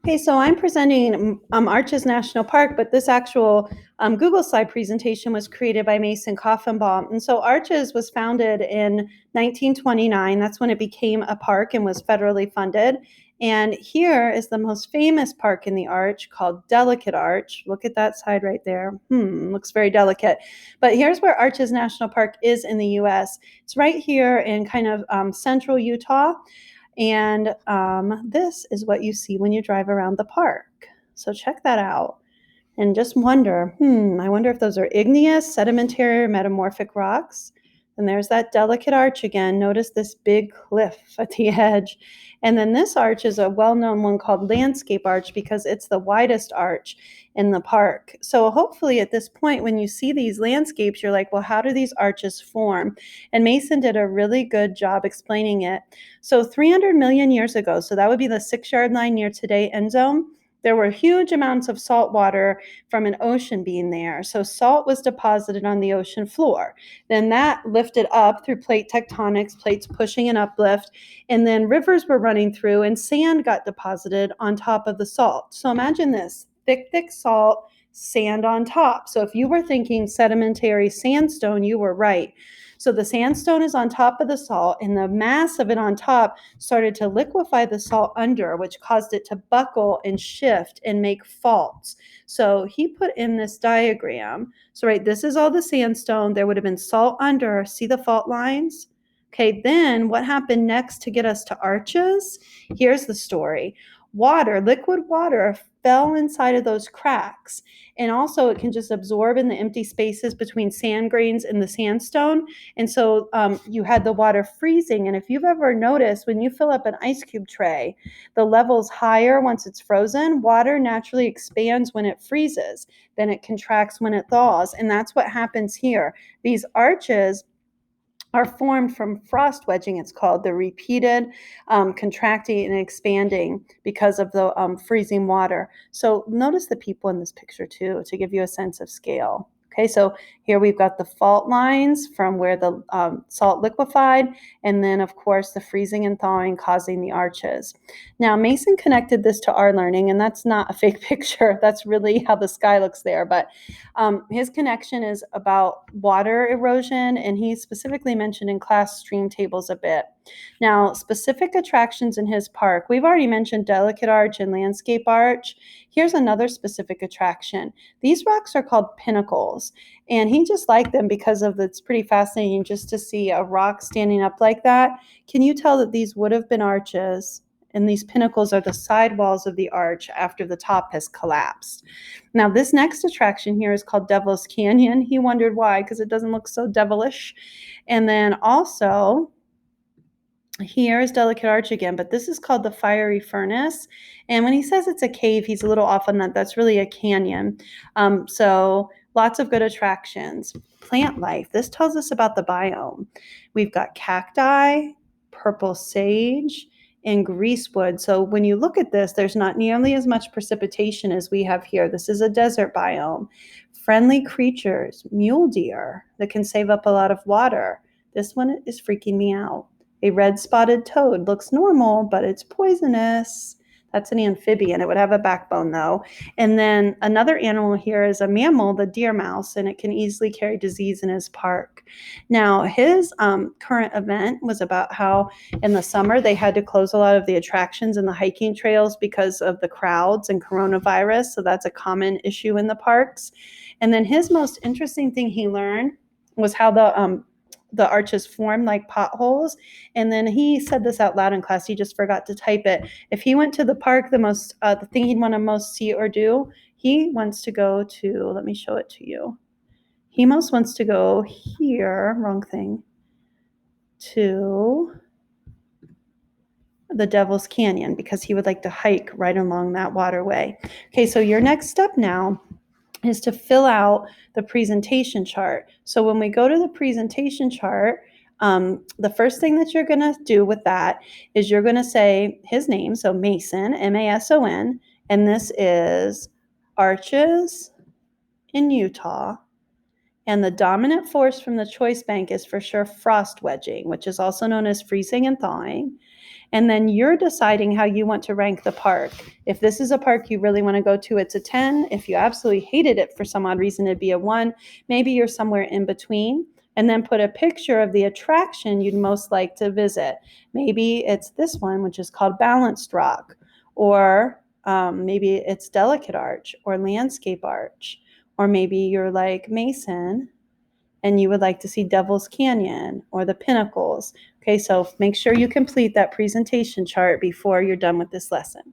Okay, so I'm presenting Arches National Park, but this actual Google slide presentation was created by Mason Caughenbaugh. And so Arches was founded in 1929. That's when it became a park and was federally funded. And here is the most famous park in the Arch called Delicate Arch. Look at that side right there. Looks very delicate. But here's where Arches National Park is in the U.S. It's right here in kind of central Utah. And this is what you see when you drive around the park. So check that out and just wonder, I wonder if those are igneous, sedimentary, or metamorphic rocks. And there's that delicate arch again. Notice this big cliff at the edge. And then this arch is a well-known one called Landscape Arch because it's the widest arch in the park. So hopefully at this point, when you see these landscapes, you're like, well, how do these arches form? And Mason did a really good job explaining it. So 300 million years ago, so that would be the 6-yard line near today end zone, there were huge amounts of salt water from an ocean being there. So salt was deposited on the ocean floor. Then that lifted up through plate tectonics, plates pushing an uplift, and then rivers were running through and sand got deposited on top of the salt. So imagine this, thick salt, sand on top. So if you were thinking sedimentary sandstone, you were right. So the sandstone is on top of the salt, and the mass of it on top started to liquefy the salt under, which caused it to buckle and shift and make faults. So he put in this diagram. So right, this is all the sandstone. There would have been salt under. See the fault lines? Okay, then what happened next to get us to arches? Here's the story. Water, liquid water, fell inside of those cracks. And also it can just absorb in the empty spaces between sand grains and the sandstone. And so you had the water freezing. And if you've ever noticed, when you fill up an ice cube tray, the level's higher once it's frozen. Water naturally expands when it freezes. Then it contracts when it thaws. And that's what happens here. These arches are formed from frost wedging, it's called, the repeated contracting and expanding because of the freezing water. So notice the people in this picture too, to give you a sense of scale. Okay, so here we've got the fault lines from where the salt liquefied, and then of course the freezing and thawing causing the arches. Now Mason connected this to our learning, and that's not a fake picture, that's really how the sky looks there, but his connection is about water erosion, and he specifically mentioned in class stream tables a bit. Now, specific attractions in his park, we've already mentioned Delicate Arch and Landscape Arch. Here's another specific attraction. These rocks are called pinnacles, and he just liked them because of it's pretty fascinating just to see a rock standing up like that. Can you tell that these would have been arches? And these pinnacles are the side walls of the arch after the top has collapsed. Now, this next attraction here is called Devil's Canyon. He wondered why, because it doesn't look so devilish. And then also, here is Delicate Arch again, but this is called the Fiery Furnace. And when he says it's a cave, he's a little off on that. That's really a canyon. So lots of good attractions. Plant life. This tells us about the biome. We've got cacti, purple sage, and greasewood. So when you look at this, there's not nearly as much precipitation as we have here. This is a desert biome. Friendly creatures, mule deer that can save up a lot of water. This one is freaking me out. A red-spotted toad looks normal, but it's poisonous. That's an amphibian. It would have a backbone, though. And then another animal here is a mammal, the deer mouse, and it can easily carry disease in his park. Now, his current event was about how in the summer they had to close a lot of the attractions and the hiking trails because of the crowds and coronavirus. So that's a common issue in the parks. And then his most interesting thing he learned was how the arches form like potholes. And then he said this out loud in class. He just forgot to type it. If he went to the park, the thing he'd want to most see or do, he wants to go to, let me show it to you. He most wants to go here, wrong thing, to the Devil's Canyon because he would like to hike right along that waterway. Okay, so your next step now is to fill out the presentation chart. So when we go to the presentation chart, the first thing that you're going to do with that is you're going to say his name, so Mason, M-A-S-O-N, and this is Arches in Utah. And the dominant force from the choice bank is for sure frost wedging, which is also known as freezing and thawing. And then you're deciding how you want to rank the park. If this is a park you really want to go to, it's a 10. If you absolutely hated it for some odd reason, it'd be a 1. Maybe you're somewhere in between. And then put a picture of the attraction you'd most like to visit. Maybe it's this one, which is called Balanced Rock, or maybe it's Delicate Arch or Landscape Arch, or maybe you're like Mason and you would like to see Devil's Canyon or the Pinnacles. Okay, so make sure you complete that presentation chart before you're done with this lesson.